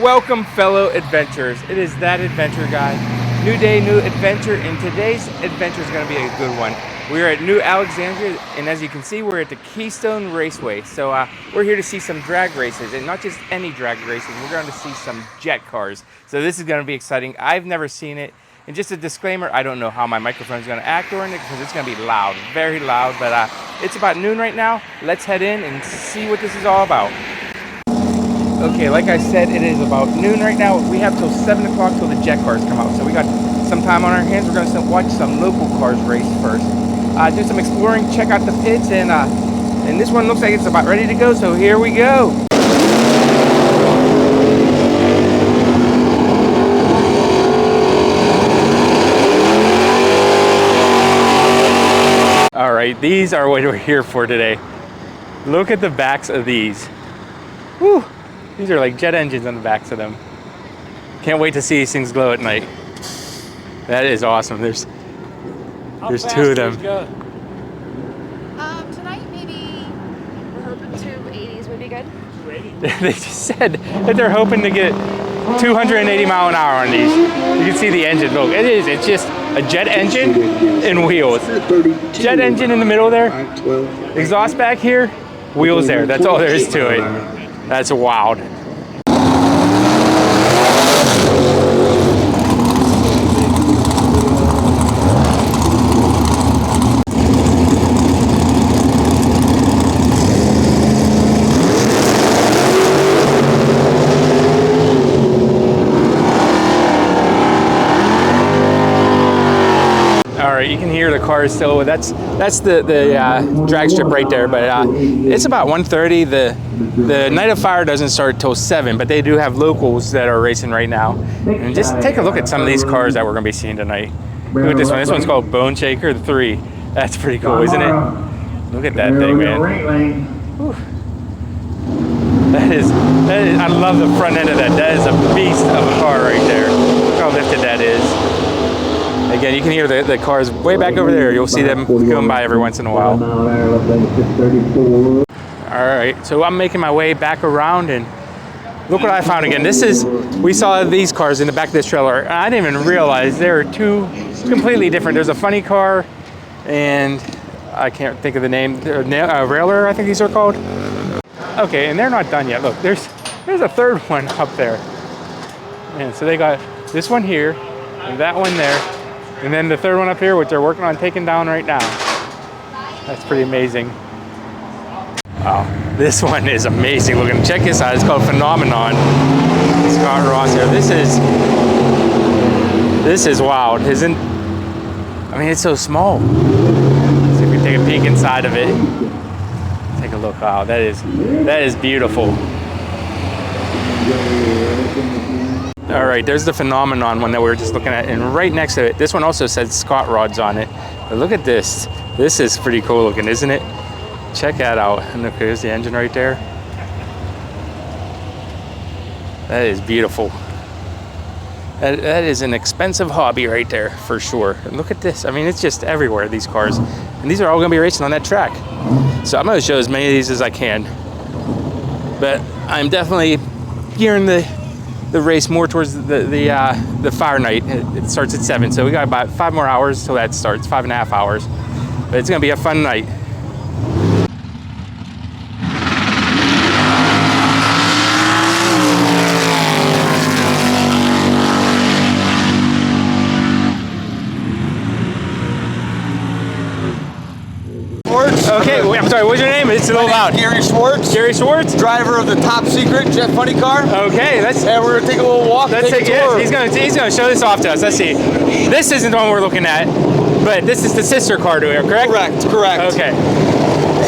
Welcome, fellow adventurers. It is that adventure guy. New day, new adventure, and today's adventure is going to be a good one. We're at New Alexandria, and as you can see, we're at the Keystone Raceway. So we're here to see some drag races, and not just any drag races. We're going to see some jet cars. So this is going to be exciting. I've never seen it. And just a disclaimer, I don't know how my microphone is going to act during it because it's going to be loud, very loud. But it's about noon right now. Let's head in and see what this is all about. Okay, like I said, it is about noon right now. We have till 7 o'clock till the jet cars come out. So we got some time on our hands. We're going to watch some local cars race first. Do some exploring, check out the pits, and this one looks like it's about ready to go. So here we go. All right, these are what we're here for today. Look at the backs of these. Whew. These are like jet engines on the backs of them. Can't wait to see these things glow at night. That is awesome. There's two of them. Tonight maybe we're hoping 280s would be good. They just said that they're hoping to get 280 mile an hour on these. You can see the engine. Look, it's just a jet engine and wheels. Jet engine in the middle there. Exhaust back here, wheels there. That's all there is to it. That's wild. All right, you can hear the cars still. That's the drag strip right there, but it's about 1:30. The Night of Fire doesn't start till 7, but they do have locals that are racing right now. And just take a look at some of these cars that we're going to be seeing tonight. Look at this one. This one's called Bone Shaker 3. That's pretty cool, isn't it? Look at that thing, man. Whew. That is, I love the front end of that. That is a beast of a car right there. Look how lifted that is. Again, you can hear the cars way back over there. You'll see them going by every once in a while. All right, so I'm making my way back around, and look what I found again. We saw these cars in the back of this trailer, and I didn't even realize they were two completely different. There's a funny car, and I can't think of the name. Railer, I think these are called. Okay, and they're not done yet. Look, there's a third one up there. And so they got this one here, and that one there. And then the third one up here, which they're working on taking down right now. That's pretty amazing. Wow, this one is amazing looking. Check this out. It's called Phenomenon. Scott Ross here. This is wild, isn't? I mean, it's so small. Let's see if we can take a peek inside of it. Take a look. Wow, that is beautiful. All right, there's the Phenomenon one that we were just looking at, and right next to it, this one also says Scott Rods on it. But look at this. This is pretty cool looking, isn't it? Check that out. And look, there's the engine right there. That is beautiful. That is an expensive hobby right there, for sure. And look at this. I mean, it's just everywhere, these cars. And these are all going to be racing on that track. So I'm going to show as many of these as I can. But I'm definitely gearing the race more towards the fire night. It starts at 7, so we got about 5 more hours till that starts, 5.5 hours. But it's gonna be a fun night. Okay, I'm sorry, what's your name? It's a little loud. Gary Schwartz. Gary Schwartz? Driver of the top secret jet funny car. Okay, and we're gonna take a little walk. Let's take a tour. He's gonna show this off to us. Let's see. This isn't the one we're looking at, but this is the sister car to it, correct? Correct. Okay.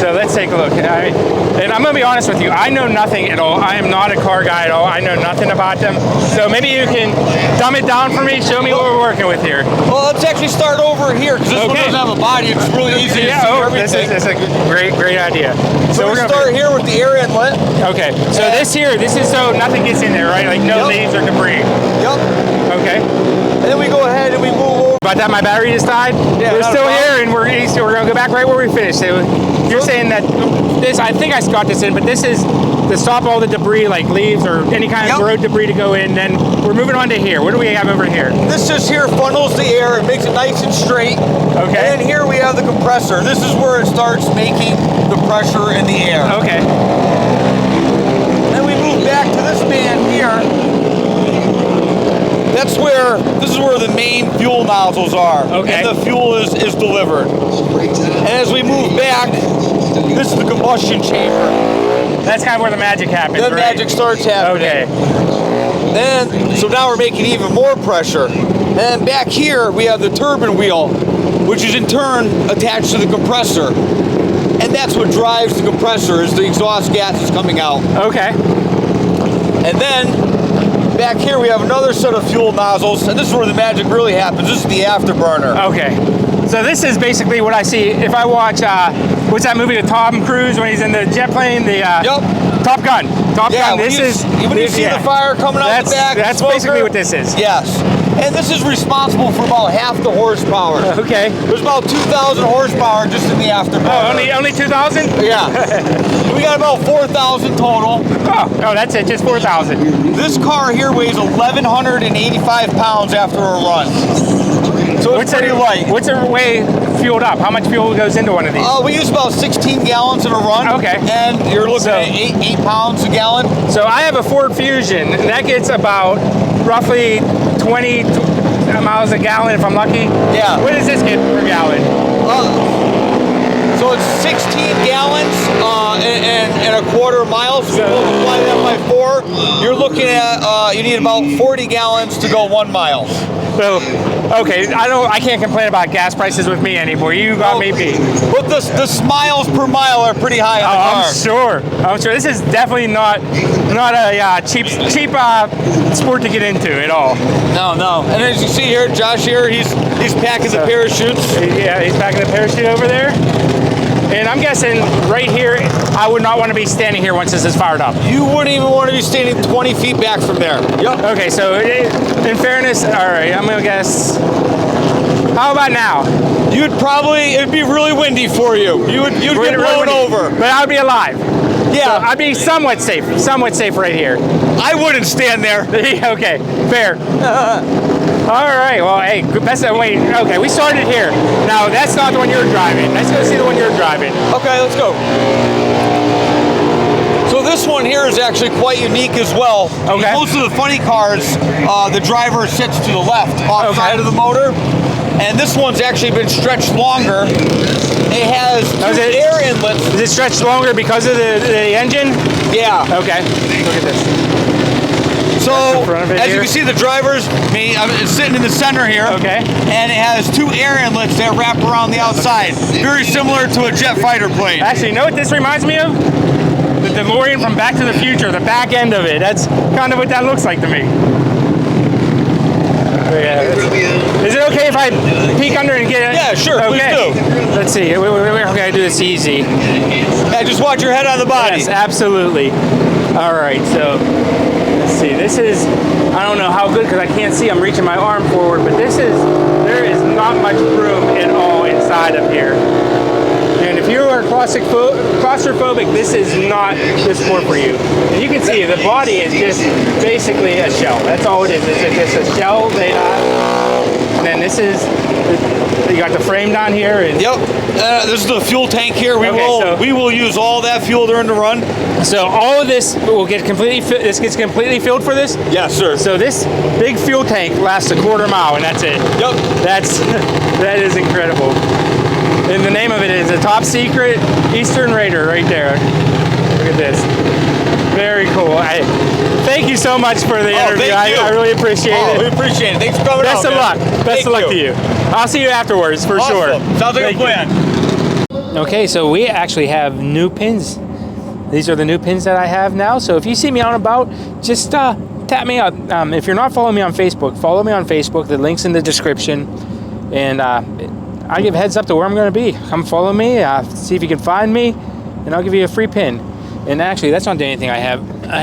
So let's take a look. And I'm going to be honest with you, I know nothing at all. I am not a car guy at all. I know nothing about them. So maybe you can dumb it down for me, show me what we're working with here. Well, let's actually start over here, because this one doesn't have a body. It's really easy to see everything. This is a great idea. So we're going to start here with the air inlet. Okay, so this is so nothing gets in there, right? Like no leaves or debris. Yep. Okay. And then we go ahead and we move over. About that, my battery just died. Yeah, we're still here, and we're going to go back right where we finished. So you're saying that this, I think I got this in, but this is to stop all the debris like leaves or any kind of road debris to go in. Then we're moving on to here. What do we have over here? This just here funnels the air. It makes it nice and straight. Okay. And then here we have the compressor. This is where it starts making the pressure in the air. Okay. Then we move back to this band here. This is where the main fuel nozzles are. Okay. And the fuel is delivered. And as we move back, this is the combustion chamber. That's kind of where the magic happens, The magic starts happening. Okay. Then, so now we're making even more pressure. And back here, we have the turbine wheel, which is in turn attached to the compressor. And that's what drives the compressor, is the exhaust gases coming out. Okay. And then, back here, we have another set of fuel nozzles, and this is where the magic really happens. This is the afterburner. Okay. So this is basically what I see if I watch, what's that movie with Tom Cruise when he's in the jet plane? The Top Gun. Top Gun. When you see the fire coming out the back. That's basically what this is. Yes. And this is responsible for about half the horsepower. Okay. There's about 2,000 horsepower just in the afterburner. Oh, only 2,000? Yeah. We got about 4,000 total. Oh, that's it, just 4,000. This car here weighs 1,185 pounds after a run. So it's pretty light. What's it weigh fueled up? How much fuel goes into one of these? We use about 16 gallons in a run. Okay. And you're looking at 8 pounds a gallon. So I have a Ford Fusion, and that gets about roughly 20 miles a gallon if I'm lucky. Yeah. What does this get per gallon? So it's 16 gallons and a quarter miles. So multiply that by 4. You're looking at you need about 40 gallons to go 1 mile. So, okay, I can't complain about gas prices with me anymore. You got me beat. But the miles per mile are pretty high on the car. I'm sure. This is definitely not a cheap sport to get into at all. No. And as you see here, Josh here, he's packing the parachutes. Yeah, he's packing the parachute over there. And I'm guessing right here, I would not want to be standing here once this is fired up. You wouldn't even want to be standing 20 feet back from there. Yep. Okay, so in fairness, all right, I'm going to guess, how about now? It'd be really windy for you. You'd get blown over. But I would be alive. Yeah. So I'd be somewhat safe right here. I wouldn't stand there. Okay, fair. All right, well, hey, okay, we started here. Now, that's not the one you're driving. Let's go see the one you're driving. Okay, let's go. So this one here is actually quite unique as well. Okay. Most of the funny cars, the driver sits to the left, offside of the motor. And this one's actually been stretched longer. It has 2 air inlets. Is it stretched longer because of the engine? Yeah. Okay, look at this. So, as you can see, the driver's I'm sitting in the center here. Okay. And it has 2 air inlets that wrap around the outside. Very similar to a jet fighter plane. Actually, you know what this reminds me of? The DeLorean from Back to the Future, the back end of it. That's kind of what that looks like to me. Yeah. Is it okay if I peek under and get it? Yeah, sure. Okay. Please do. Let's see. Okay, I do this easy. Yeah, just watch your head on the body. Yes, absolutely. All right, so let's see. This is, I don't know how good because I can't see. I'm reaching my arm forward, but there is not much room at all inside of here. And if you are claustrophobic, this is not the sport for you. And you can see the body is just basically a shell. That's all it is. It's just a shell made out. And then this is, you got the frame down here. And yep. This is the fuel tank here. We will use all that fuel during the run. So all of this will get this gets completely filled for this? Yes, sir. So this big fuel tank lasts a quarter mile, and that's it. Yep. That is incredible. And the name of it is a top secret Eastern Raider right there. Look at this. Very cool. Thank you so much for the interview. I really appreciate it. We appreciate it. Thanks for coming Best out, of luck. Best of luck to you. I'll see you afterwards for sure. Sounds like a plan. Okay, so we actually have new pins. These are the new pins that I have now. So if you see me out and about, just tap me up. If you're not following me on Facebook, follow me on Facebook. The link's in the description. And I'll give a heads up to where I'm going to be. Come follow me, see if you can find me, and I'll give you a free pin. And actually, that's not the only thing I have. I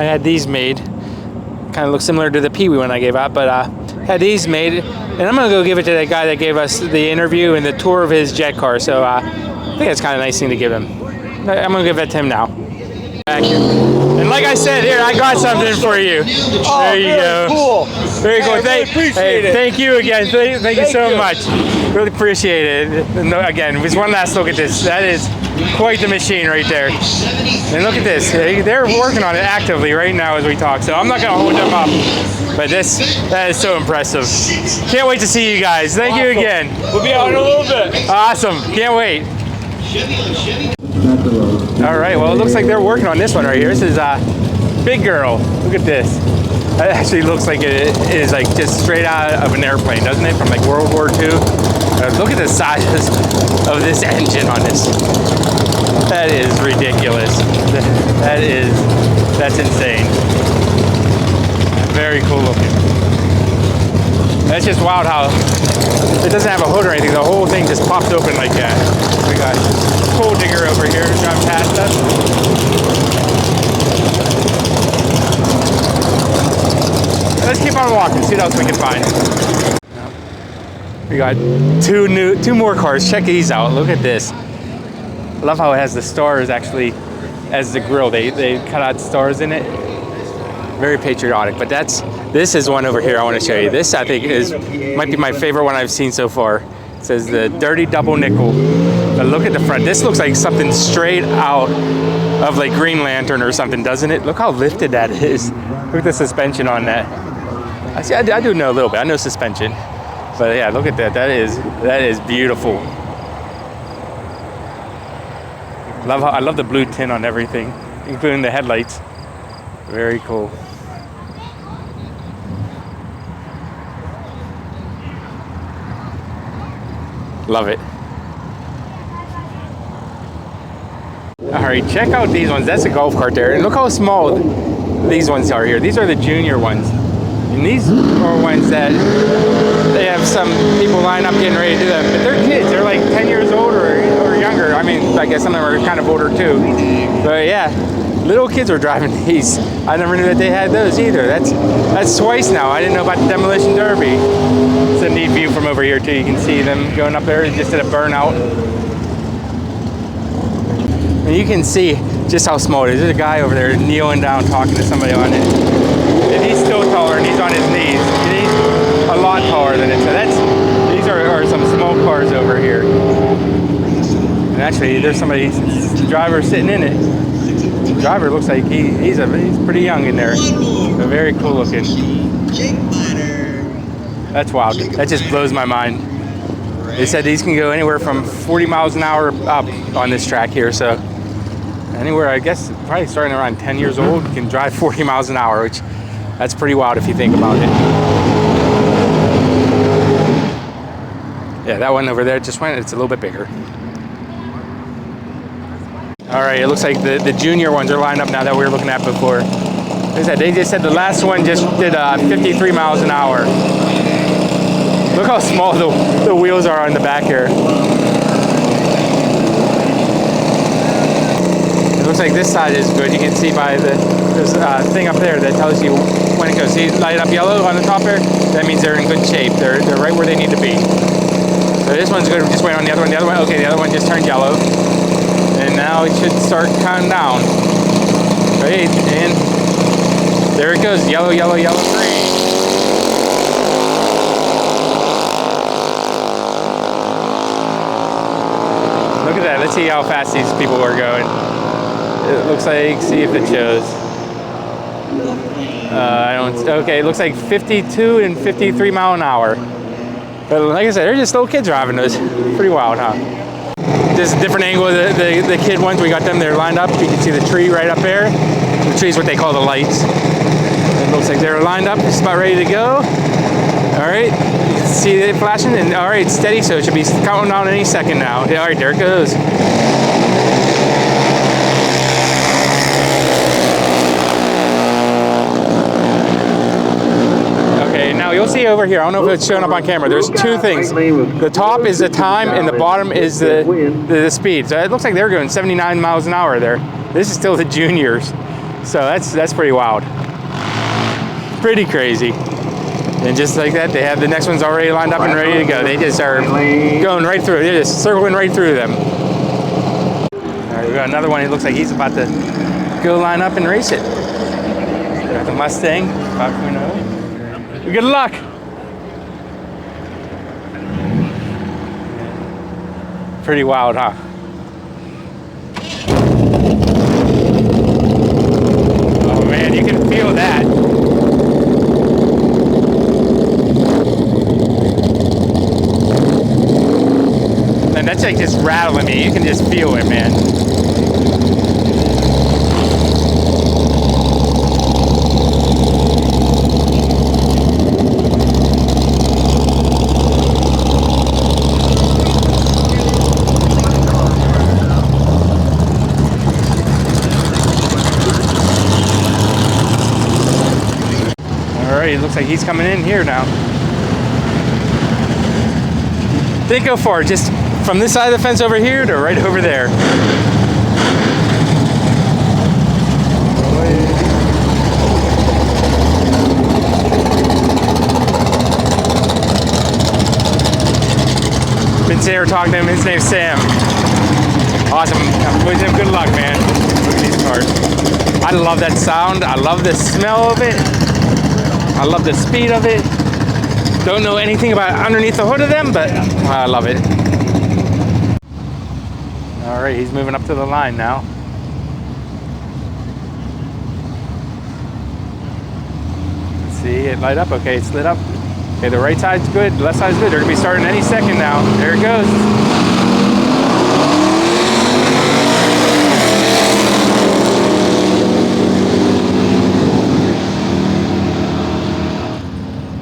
had these made. Kind of look similar to the Pee-wee one I gave out, but had these made. And I'm going to go give it to that guy that gave us the interview and the tour of his jet car. So I think that's kind of a nice thing to give him. I'm going to give that to him now. Back here. And like I said, here, I got something for you. There you go. Cool. Very cool. Really appreciate it. Thank you again. Thank you so much. Really appreciate it. And again, just one last look at this. That is quite the machine right there. And look at this. They're working on it actively right now as we talk. So I'm not going to hold them up. But that is so impressive. Can't wait to see you guys. Thank you again. We'll be out in a little bit. Awesome. Can't wait. All right. Well, it looks like they're working on this one right here. This is Big Girl. Look at this. It actually looks like it is like just straight out of an airplane, doesn't it? From like World War II. Look at the size of this engine on this. That is ridiculous. That's insane. Very cool looking. That's just wild how it doesn't have a hood or anything. The whole thing just pops open like that. We got Coal Digger over here driving past us. Let's keep on walking, see what else we can find. We got two more cars. Check these out. Look at this. I love how it has the stars actually as the grill. They cut out stars in it. Very patriotic. But this is one over here I want to show you. This I think might be my favorite one I've seen so far. It says the Dirty Double Nickel. But look at the front. This looks like something straight out of like Green Lantern or something, doesn't it? Look how lifted that is. Look at the suspension on that. I do know a little bit. I know suspension. But yeah, look at that. That is beautiful. I love the blue tint on everything, including the headlights. Very cool. Love it. All right, check out these ones. That's a golf cart there. And look how small these ones are here. These are the junior ones. And these are ones that they have some people line up getting ready to do them. But they're kids. They're like 10 years old or younger. I mean, I guess some of them are kind of older too. But yeah, little kids are driving these. I never knew that they had those either. That's twice now. I didn't know about the Demolition Derby. It's a neat view from over here too. You can see them going up there just at a burnout. And you can see just how small it is. There's a guy over there kneeling down talking to somebody on it. And he's still taller and he's on his knees. And he's a lot taller than it. So these are some small cars over here. And actually there's the driver sitting in it. The driver looks like he's pretty young in there. So very cool looking. That's wild. That just blows my mind. They said these can go anywhere from 40 miles an hour up on this track here. So anywhere, I guess, probably starting around 10 years old, you can drive 40 miles an hour, which that's pretty wild if you think about it. Yeah, that one over there just went, it's a little bit bigger. All right, it looks like the junior ones are lined up now that we were looking at before. They just said the last one just did 53 miles an hour. Look how small the wheels are on the back here. It looks like this side is good. You can see by there's a thing up there that tells you when it goes. See, light up yellow on the top there? That means they're in good shape. They're right where they need to be. So this one's good. Just wait on the other one. Okay, the other one just turned yellow. And now it should start counting down. Right, and there it goes. Yellow, yellow, yellow, green. Look at that. Let's see how fast these people are going. It looks like, see if it shows. Okay, it looks like 52 and 53 mile an hour. But like I said, they're just little kids driving those. Pretty wild, huh? Just a different angle of the kid ones. We got them, they're lined up. You can see the tree right up there. The tree is what they call the lights. It looks like they're lined up, just about ready to go. All right, you can see it flashing, and all right, it's steady, so it should be counting down any second now. Yeah, all right, there it goes. Okay, now you'll see over here, I don't know if it's showing up on camera, there's two things. The top is the time, and the bottom is the speed. So it looks like they're going 79 miles an hour there. This is still the juniors, so that's pretty wild. Pretty crazy. And just like that, they have the next ones already lined up and ready to go. They just are going right through. They're just circling right through them. All right, we got another one. It looks like he's about to go line up and race it. Got the Mustang 5.0. Good luck. Pretty wild, huh? Oh man, you can feel that. And that's like just rattling me. You can just feel it, man. It looks like he's coming in here now. Think go far, just from this side of the fence over here to right over there. Been sitting here talking to him. His name's Sam. Awesome. I'm wishing him good luck, man. Look at these cars. I love that sound. I love the smell of it. I love the speed of it. Don't know anything about underneath the hood of them, but I love it. All right, he's moving up to the line now. Let's see it light up. Okay, it's lit up. Okay, the right side's good, the left side's good. They're gonna be starting any second now. There it goes.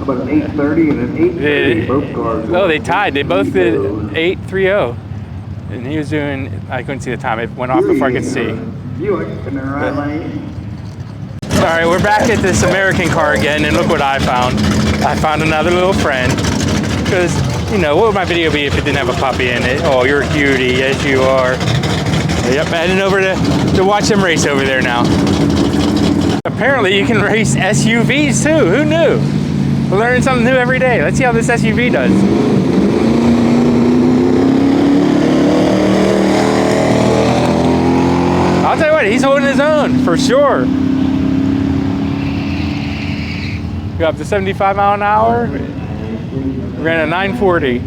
About an 8:30 and an 8:30, both cars. Oh, they tied. They both did 8:30. And he was doing, I couldn't see the time. It went off before I could see. Buick in the right lane. All right, we're back at this American car again, and look what I found. I found another little friend. Because, you know, what would my video be if it didn't have a puppy in it? Oh, you're a cutie. Yes, you are. Yep, heading over to watch them race over there now. Apparently, you can race SUVs too. Who knew? We're learning something new every day. Let's see how this SUV does. I'll tell you what, he's holding his own for sure. Go up to 75 mile an hour. Ran a 940.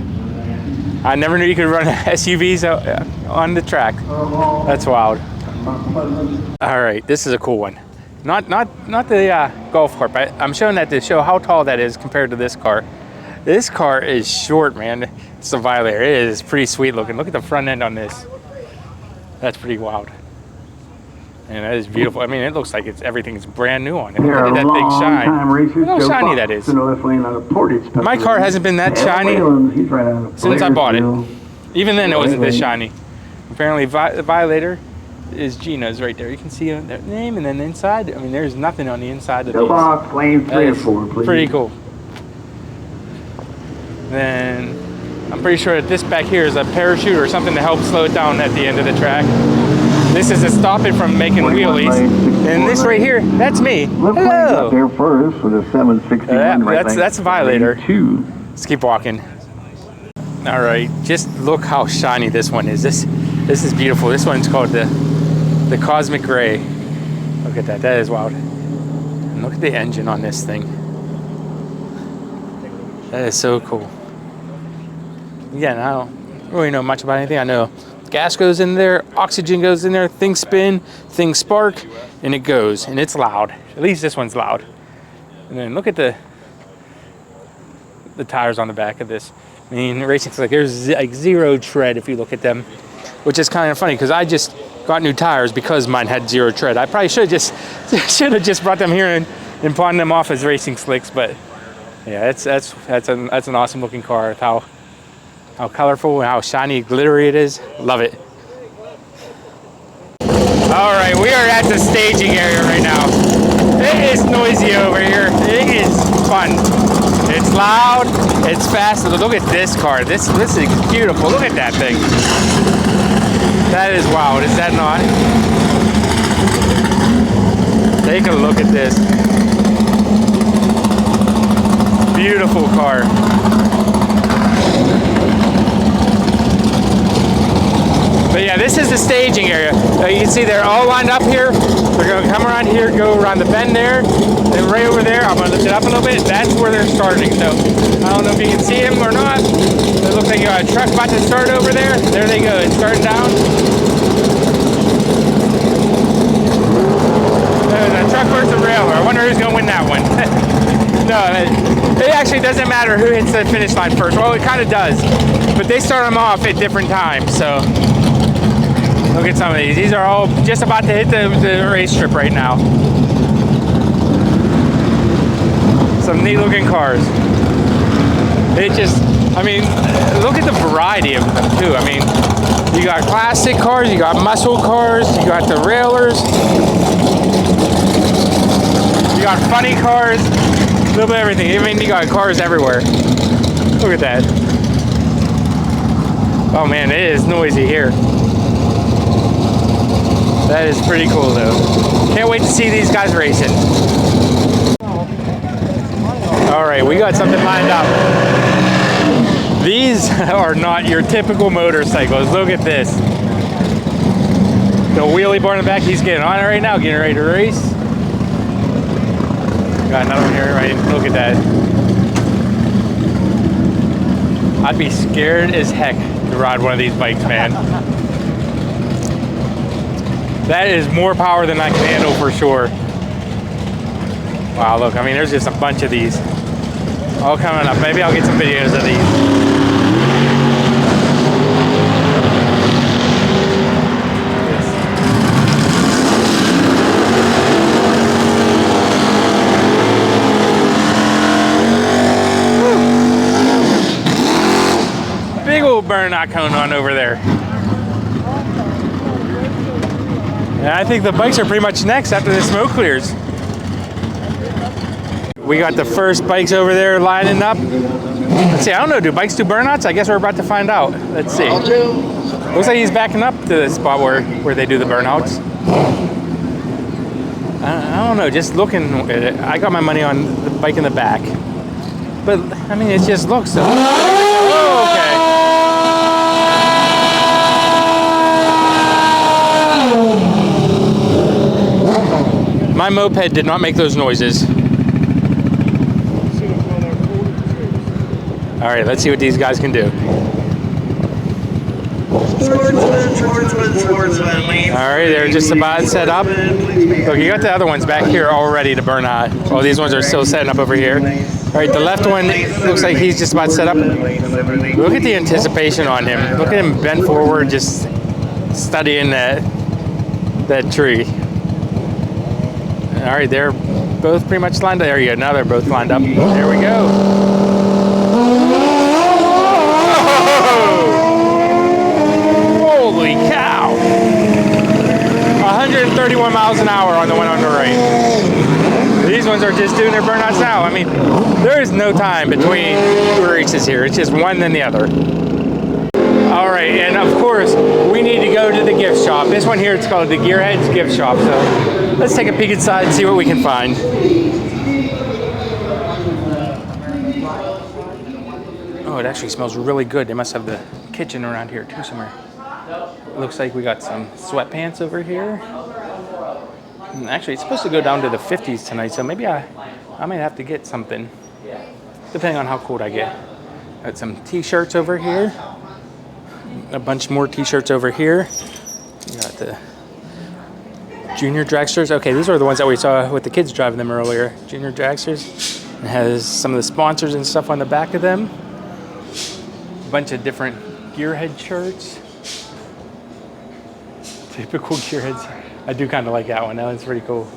I never knew you could run SUVs on the track. That's wild. All right, this is a cool one. Not the golf cart, but I'm showing that to show how tall that is compared to this car. This car is short, man. It's the Violator. It is pretty sweet looking. Look at the front end on this. That's pretty wild. And that is beautiful. I mean, it looks like everything's brand new on it. Look at that big shine. Look how shiny that is. My car hasn't been that shiny since I bought it. Even then, it wasn't this shiny. Apparently, the Violator is Gina's right there. You can see their name, and then inside, I mean, there's nothing on the inside of these. Lane 3 and 4, please. Pretty cool. Then I'm pretty sure that this back here is a parachute or something to help slow it down at the end of the track. This is to stop it from making wheelies. And this right here, that's me. Hello. There first for the 761 that's a Violator. Let's keep walking. All right, just look how shiny this one is. This is beautiful. This one's called the Cosmic Gray. Look at that. That is wild. And look at the engine on this thing. That is so cool. Again, I don't really know much about anything. I know gas goes in there, oxygen goes in there, things spin, things spark, and it goes, and it's loud. At least this one's loud. And then look at the tires on the back of this. I mean, racing's like there's like zero tread if you look at them, which is kind of funny because I just got new tires because mine had zero tread. I probably should have just brought them here and pawned them off as racing slicks, but yeah, that's an awesome looking car with how colorful and how shiny, glittery it is. Love it. All right, we are at the staging area right now. It is noisy over here. It is fun. It's loud. It's fast. Look at this car. This is beautiful. Look at that thing. That is wild. Is that not? Take a look at this. Beautiful car. But But yeah, this is the staging area. You can see they're all lined up here. They're going to come around here, go around the bend there, and right over there. I'm going to lift it up a little bit. That's where they're starting. So I don't know if you can see them or not. It looks like you got a truck about to start over there. There they go. It's starting down. There's a truck versus a railer. I wonder who's going to win that one. No, it actually doesn't matter who hits the finish line first. Well, it kind of does. But they start them off at different times. So look at some of these. These are all just about to hit the race strip right now. Some neat looking cars. It just, I mean, look at the variety of them too. I mean, you got classic cars, you got muscle cars, you got the railers, you got funny cars, a little bit of everything. I mean, you got cars everywhere. Look at that. Oh man, it is noisy here. That is pretty cool though. Can't wait to see these guys racing. All right, we got something lined up. These are not your typical motorcycles. Look at this. The wheelie bar in the back, he's getting on it right now, getting ready to race. Got another one here, right? Look at that. I'd be scared as heck to ride one of these bikes, man. That is more power than I can handle for sure. Wow, look, I mean, there's just a bunch of these all coming up. Maybe I'll get some videos of these. Big old burnout cone on over there. Yeah, I think the bikes are pretty much next after the smoke clears. We got the first bikes over there lining up. Let's see, I don't know, do bikes do burnouts? I guess we're about to find out. Let's see. Looks like he's backing up to the spot where they do the burnouts. I don't know, just looking at it, I got my money on the bike in the back. But, I mean, it just looks so... Oh, okay. My moped did not make those noises. All right, let's see what these guys can do. All right, they're just about set up. Look, you got the other ones back here all ready to burn out. Oh, these ones are still setting up over here. All right, the left one looks like he's just about set up. Look at the anticipation on him. Look at him bent forward, just studying that tree. All right, they're both pretty much lined up. There you go. Now they're both lined up. There we go. Oh! Holy cow! 131 miles an hour on the one on the right. These ones are just doing their burnouts now. I mean, there is no time between races here. It's just one then the other. All right, and of course, we need to go to the gift shop. This one here, it's called the Gearheads Gift Shop. So let's take a peek inside and see what we can find. Oh, it actually smells really good. They must have the kitchen around here too somewhere. Looks like we got some sweatpants over here. And actually, it's supposed to go down to the 50s tonight, so maybe I might have to get something, depending on how cold I get. Got some t-shirts over here. A bunch more t-shirts over here. You got the Junior Dragsters. Okay, these are the ones that we saw with the kids driving them earlier. Junior Dragsters. It has some of the sponsors and stuff on the back of them. A bunch of different Gearhead shirts. Typical Gearheads. I do kind of like that one. That one's pretty cool.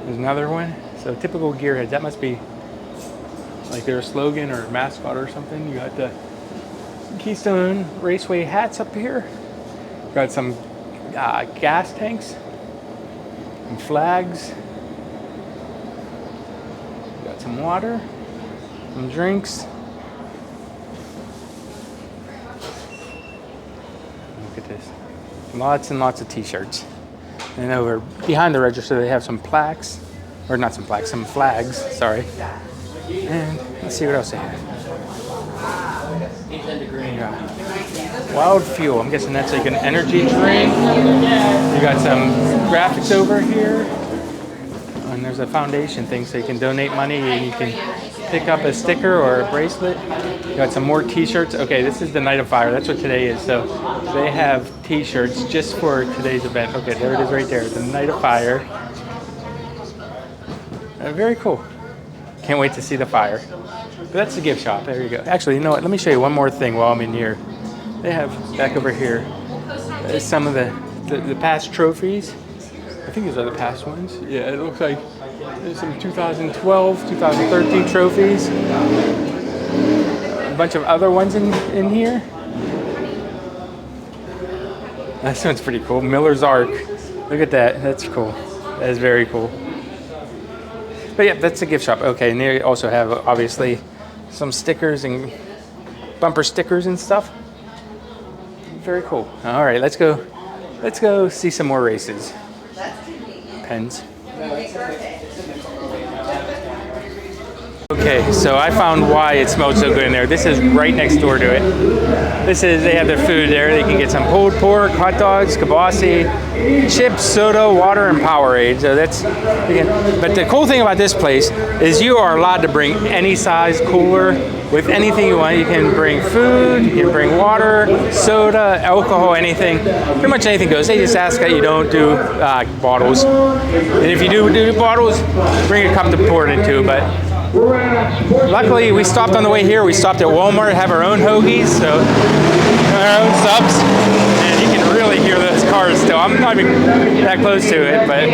There's another one. So typical Gearheads. That must be like their slogan or mascot or something. You got the Keystone Raceway hats up here. Got some gas tanks and flags. Got some water, some drinks. Look at this. Lots and lots of t-shirts. And over behind the register they have some plaques, or not some plaques, some flags, sorry. And let's see what else they have. Yeah. Wild Fuel. I'm guessing that's like an energy drink. You got some graphics over here. And there's a foundation thing so you can donate money and you can pick up a sticker or a bracelet. You got some more t-shirts. Okay, this is the Night of Fire. That's what today is. So they have t-shirts just for today's event. Okay, there it is right there. The Night of Fire. Very cool. Can't wait to see the fire. But that's the gift shop. There you go. Actually, you know what? Let me show you one more thing while I'm in here. They have back over here some of the past trophies. I think these are the past ones. Yeah, it looks like there's some 2012, 2013 trophies. A bunch of other ones in here. This one's pretty cool. Miller's Ark. Look at that. That's cool. That is very cool. But yeah, that's a gift shop. Okay, and they also have obviously some stickers and bumper stickers and stuff. Very cool. All right, let's go see some more races. Pens. Okay, so I found why it smelled so good in there. This is right next door to it. They have their food there. They can get some pulled pork, hot dogs, kibasi, chips, soda, water, and Powerade. So that's, again, but the cool thing about this place is you are allowed to bring any size cooler with anything you want. You can bring food, you can bring water, soda, alcohol, anything. Pretty much anything goes. They just ask that you don't do bottles. And if you do bottles, bring a cup to pour it into. But luckily, we stopped on the way here. We stopped at Walmart, have our own hoagies, so our own subs, and you can really hear those cars still. I'm not even that close to it, but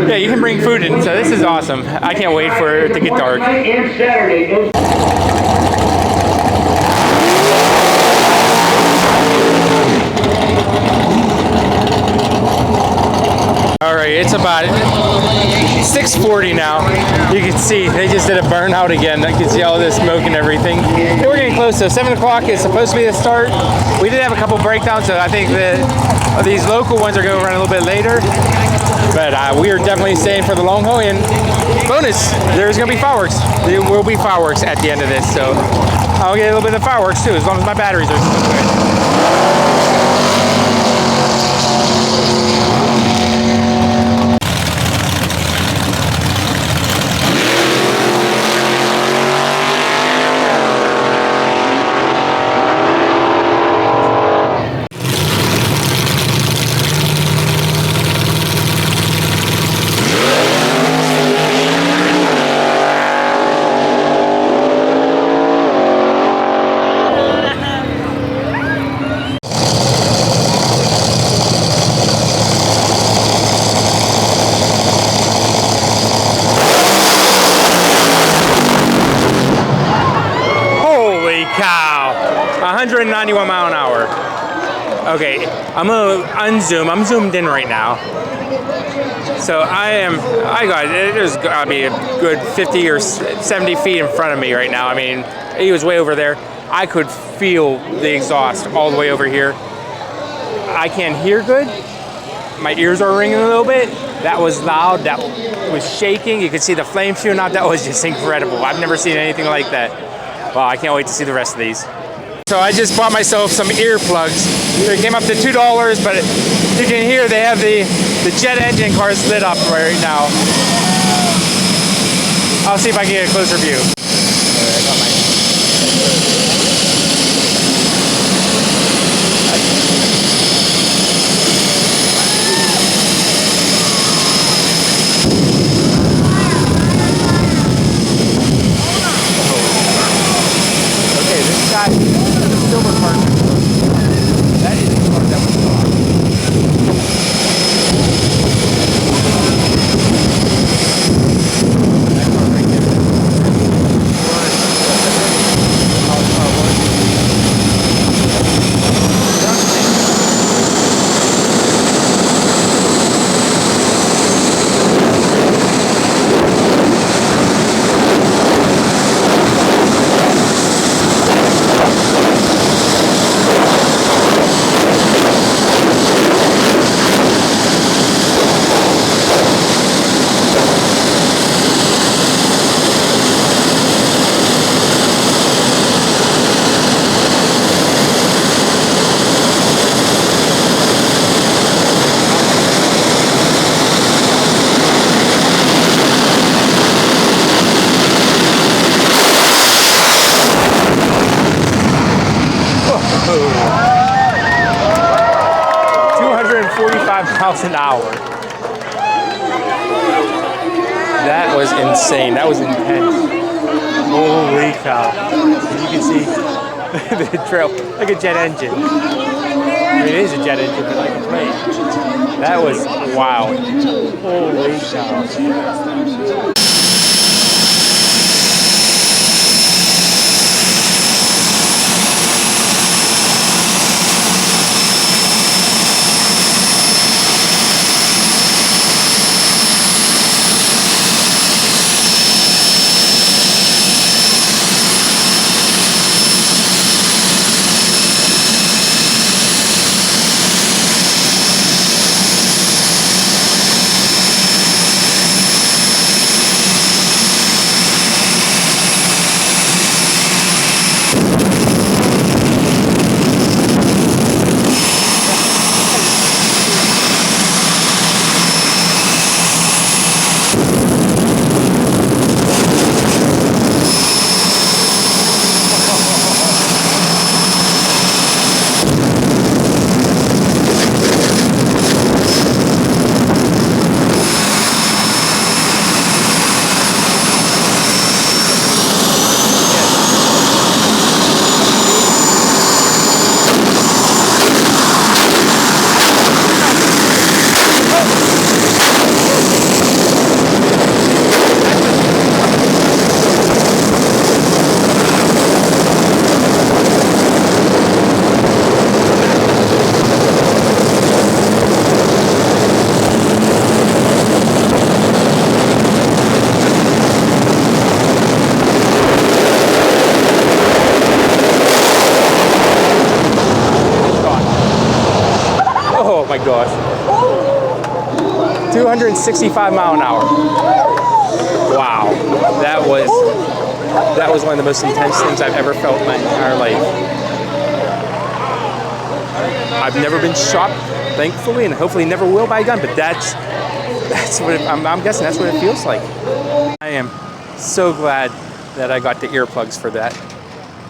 yeah, you can bring food in, so this is awesome. I can't wait for it to get dark. All right, it's about 6:40 now. You can see they just did a burnout again. I can see all this smoke and everything. And we're getting close. So 7 o'clock is supposed to be the start. We did have a couple breakdowns, so I think that these local ones are going to run a little bit later. But we are definitely staying for the long haul. And bonus, there's going to be fireworks. There will be fireworks at the end of this, so I'll get a little bit of fireworks too, as long as my batteries are still good. Cow, 191 mile an hour. Okay, I'm gonna unzoom. I'm zoomed in right now. So there's gotta be a good 50 or 70 feet in front of me right now. I mean, he was way over there. I could feel the exhaust all the way over here. I can't hear good. My ears are ringing a little bit. That was loud, that was shaking. You could see the flames shooting out. That was just incredible. I've never seen anything like that. Wow, I can't wait to see the rest of these. So I just bought myself some earplugs. They came up to $2, but you can hear they have the Jet Engine cars lit up right now. I'll see if I can get a closer view. Silver part. That is the part that was gone. That car right 65 miles an hour. That was insane. That was intense. Holy cow. You can see the trail like a jet engine. I mean, it is a jet engine, but like a plane. That was wow. Holy cow. Oh my gosh. 265 mile an hour. Wow. That was one of the most intense things I've ever felt in my entire life. I've never been shot, thankfully, and hopefully never will by a gun, but that's what I'm guessing that's what it feels like. I am so glad that I got the earplugs for that,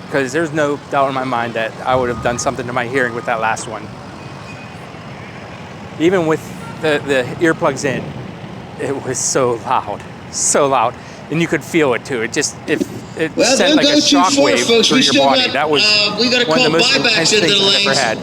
because there's no doubt in my mind that I would have done something to my hearing with that last one. Even with the earplugs in, it was so loud, and you could feel it too. It sent like a shockwave through your body. That was one of the most intense things I've ever had.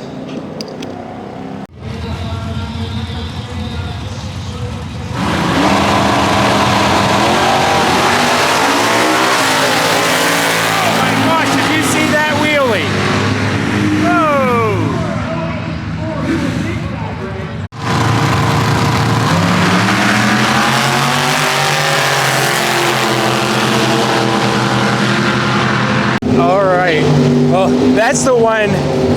Well, that's the one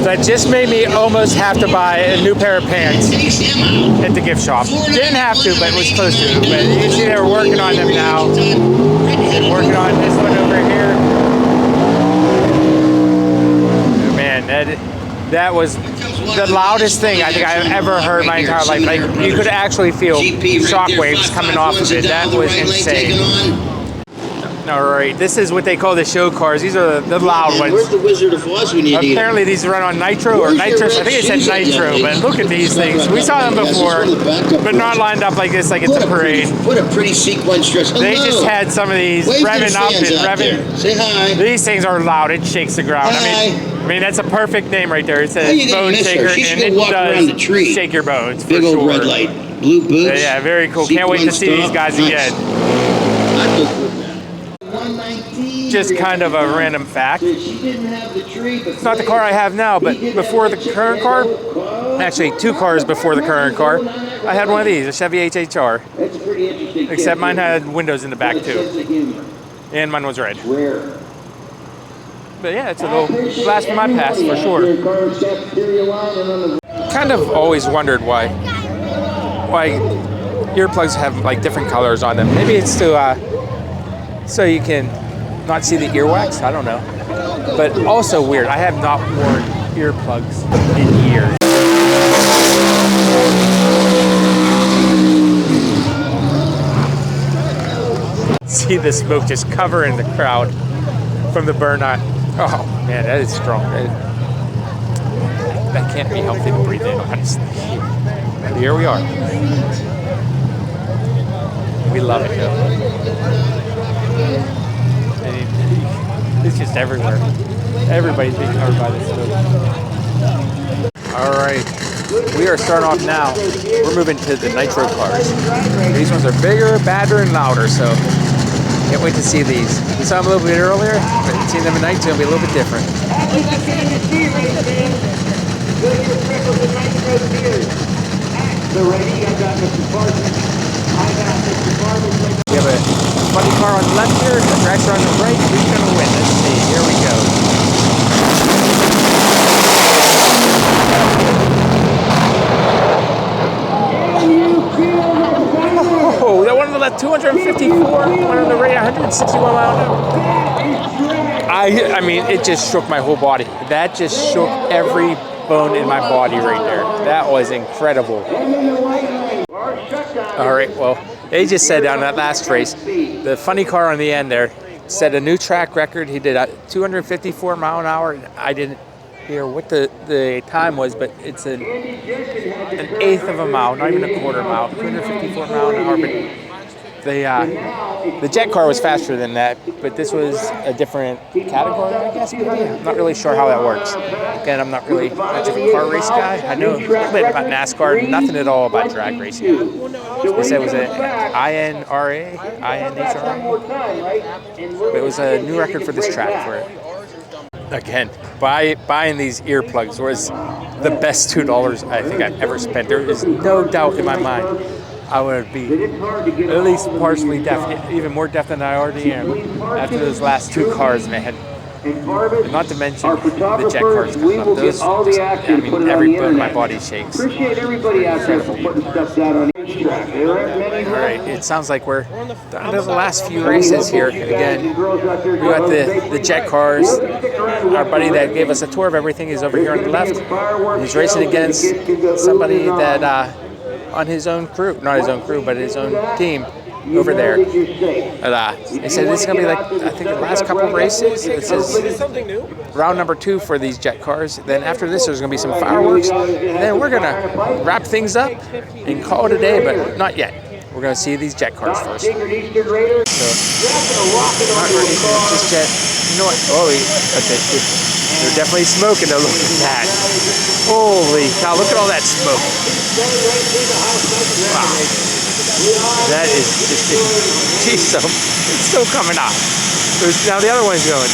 that just made me almost have to buy a new pair of pants at the gift shop. Didn't have to, but was supposed to. But you can see they're working on them now. They're working on this one over here. Man, that was the loudest thing I think I've ever heard in my entire life. Like, you could actually feel shockwaves coming off of it. That was insane. All right, this is what they call the show cars. These are the loud ones. Where's the Wizard of Oz we need? Apparently these run on nitro or nitrous. I think it said nitro, but look at these things. We saw them before, but not lined up like this, like it's a parade. What a pretty sequence dress. They just had some of these revving up and revving. Say hi. These things are loud. It shakes the ground. I mean that's a perfect name right there. It says bone shaker, and it does shake your bones. Big old red light, blue boots. Yeah, very cool. Can't wait to see these guys again. Just kind of a random fact. It's not the car I have now, but before the current car, actually 2 cars before the current car, I had one of these, a Chevy HHR. Except mine had windows in the back too. And mine was red. But yeah, it's a little blast from my past for sure. Kind of always wondered why earplugs have like different colors on them. Maybe it's to so you can not see the earwax, I don't know. But also weird, I have not worn earplugs in years. See the smoke just covering the crowd from the burnout. Oh man, that is strong. That can't be healthy to breathe in, honestly. Here we are. We love it, though. It's just everywhere. Everybody's being covered by this smoke. All right, we are starting off now. We're moving to the nitro cars. These ones are bigger, badder, and louder, so can't wait to see these. We saw them a little bit earlier, but seeing them at night is going to be a little bit different. We have a funny car on the left here, a dragster on the right. Who's going to win? Let's see. Here we go. Oh, that one on the left, 254. One on the right, 161 mile an hour. I mean, it just shook my whole body. That just shook every bone in my body right there. That was incredible. All right, well, they just said on that last race, the funny car on the end there set a new track record. He did a 254 mile an hour. I didn't hear what the time was, but it's an eighth of a mile, not even a quarter mile, 254 mile an hour. But the jet car was faster than that, but this was a different category, I guess, maybe. I'm not really sure how that works. Again, I'm not really much of a car race guy. I know a little bit about NASCAR, nothing at all about drag racing. They said it was an INRA, but it was a new record for this track for it. Again, buying these earplugs was the best $2 I think I've ever spent. There is no doubt in my mind I would be at least partially deaf, even more deaf than I already am after those last two cars, man. Not to mention the jet cars coming up. Those, I mean, every bone in my body shakes. Incredible. All right, it sounds like we're down to the last few races here. Again, we got the jet cars. Our buddy that gave us a tour of everything is over here on the left. He's racing against somebody that on his own crew, not his own crew, but his own team over there. They said this is going to be like, I think, the last couple of races. It says round number 2 for these jet cars. Then after this, there's going to be some fireworks. And then we're going to wrap things up and call it a day, but not yet. We're going to see these jet cars first. So, not ready just yet. You know what? Oh, okay. They're definitely smoking though. Look at that. Holy cow, look at all that smoke. Wow. That is just, geez, so it's still coming out. Now the other one's going.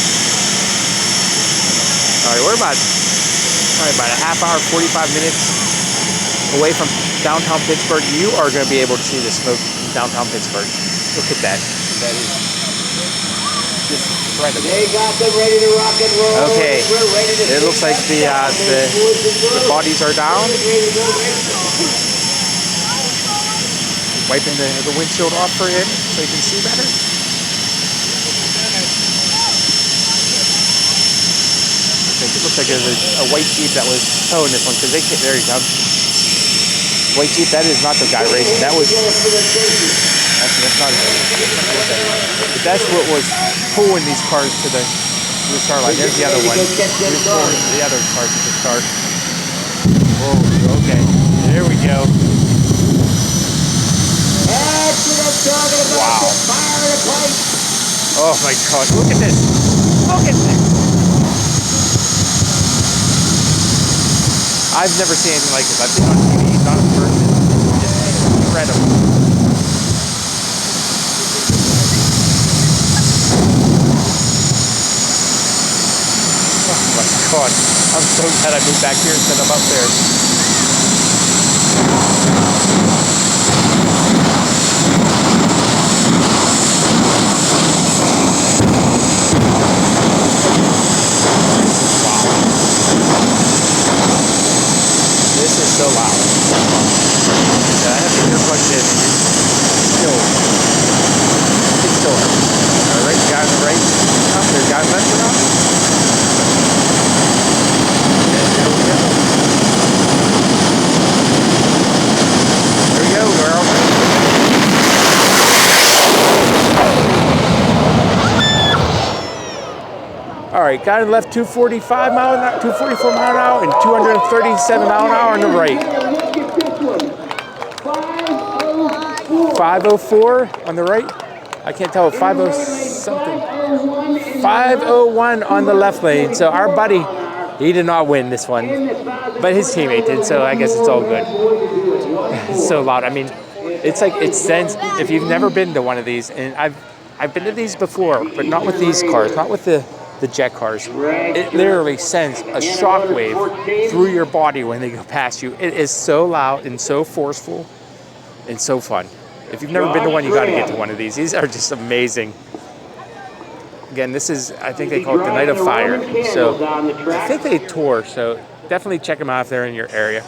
All right, we're about a half hour, 45 minutes away from downtown Pittsburgh. You are going to be able to see the smoke in downtown Pittsburgh. Look at that. That is just incredible. They got them ready to rock and roll. Okay, it looks like the bodies are down. Wiping the windshield off for him so he can see better. It looks like there's a white Jeep that was towing this one because they can't. There you go. White Jeep. That is not the guy racing. That was. That's not. But that's what was pulling these cars to the start line. There's the other one. Here's pulling the other cars to the start. Oh, okay. There we go. Wow. Oh my God, look at this. Look at this. I've never seen anything like this. I've been on TV, not in person. It's incredible. Oh my God. I'm so glad I moved back here instead of up there. So loud. Yeah, I have the earplugs in. It still hurts. All right, guy on the right. Oh, there's a guy on the left now. And there we go. There we go. We're all right. All right, guy on the left, 245 mile an hour, 244 mile an hour, and 237 mile an hour on the right. 504 on the right. I can't tell, 50 something. 501 on the left lane. So our buddy, he did not win this one, but his teammate did, so I guess it's all good. It's so loud. I mean, it's like, it sends, if you've never been to one of these, and I've been to these before, but not with these cars, not with the jet cars. It literally sends a shockwave through your body when they go past you. It is so loud and so forceful and so fun. If you've never been to one, you got to get to one of these. These are just amazing. Again, this is, I think they call it the Night of Fire. So I think they tour, so definitely check them out if they're in your area.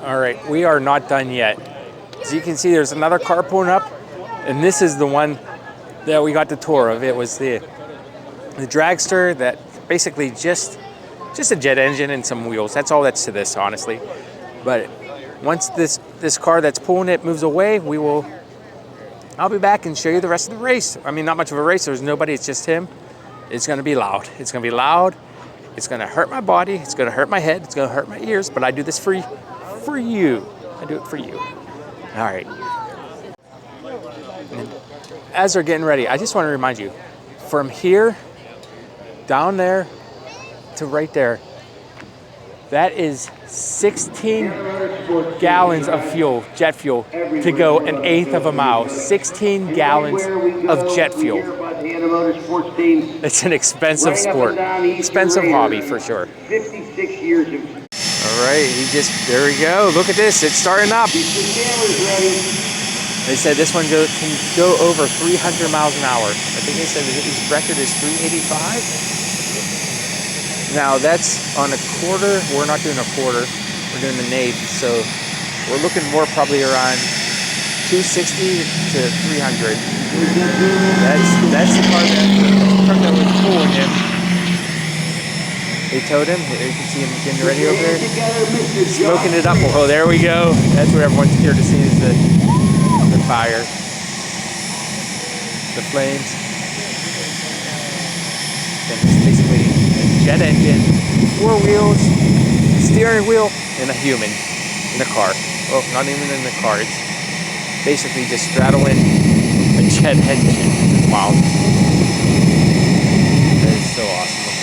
All right, we are not done yet. As you can see, there's another car pulling up, and this is the one that we got the tour of. It was the dragster that basically just a jet engine and some wheels. That's all that's to this, honestly. But once this car that's pulling it moves away, I'll be back and show you the rest of the race. I mean, not much of a race. There's nobody. It's just him. It's going to be loud. It's going to be loud. It's going to hurt my body. It's going to hurt my head. It's going to hurt my ears. But I do this for you. I do it for you. All right. And as they're getting ready, I just want to remind you, from here down there to right there, that is 16 gallons of fuel, jet fuel, to go an eighth of a mile. 16 gallons of jet fuel. It's an expensive sport, expensive hobby for sure. 56 years of. All right, there we go. Look at this, it's starting up. They said this one can go over 300 miles an hour. I think they said his record is 385. Now that's on a quarter. We're not doing a quarter. We're doing an eighth. So we're looking more probably around 260 to 300. That's the car that was pulling him. They towed him. You can see him getting ready over there, smoking it up. Oh, there we go. That's what everyone's here to see, is the fire, the flames. And it's basically a jet engine, 4 wheels, steering wheel, and a human in the car. Oh, not even in the car. It's basically just straddling a jet engine. Wow. That is so awesome looking.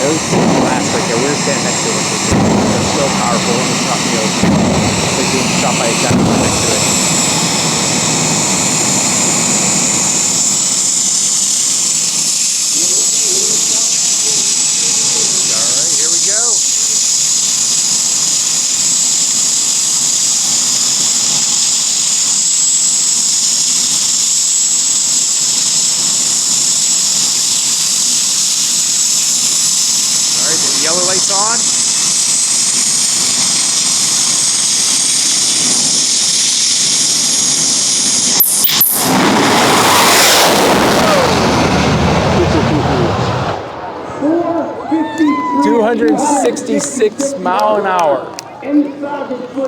Those glass right there, we were standing next to it, they're so powerful, it was knocked me over. It's like being shot by a shotgun next to it. Alright, here we go. Yellow lights on. Oh. 266 mile an hour.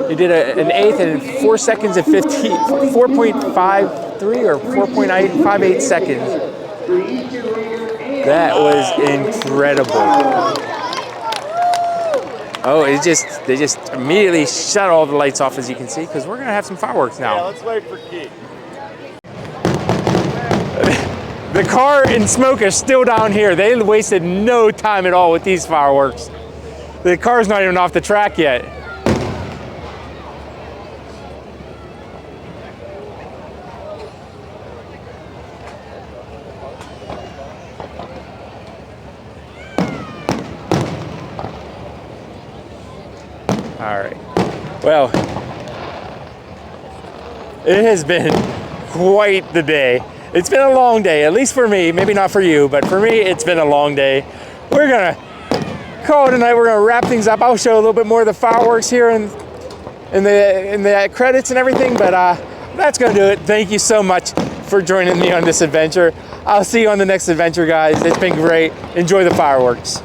He did an eighth in 4 seconds and 4.53 or 4.58 seconds. That was incredible. Oh, they just immediately shut all the lights off, as you can see, because we're gonna have some fireworks now. Yeah, let's wait for Keith. The car and smoke are still down here. They wasted no time at all with these fireworks. The car's not even off the track yet. All right, well, it has been quite the day. It's been a long day, at least for me, maybe not for you, but for me, it's been a long day. We're gonna call it tonight. We're gonna wrap things up. I'll show a little bit more of the fireworks here in the credits and everything, but that's gonna do it. Thank you so much for joining me on this adventure. I'll see you on the next adventure, guys. It's been great. Enjoy the fireworks.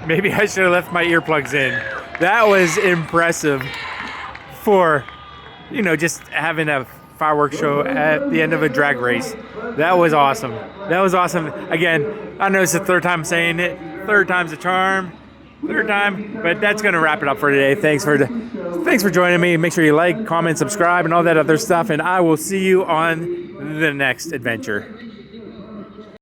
Maybe I should have left my earplugs in. That was impressive for, you know, just having a fireworks show at the end of a drag race. That was awesome. That was awesome. Again, I know it's the third time saying it. Third time's a charm. Third time, but that's gonna wrap it up for today. Thanks for joining me. Make sure you like, comment, subscribe, and all that other stuff. And I will see you on the next adventure.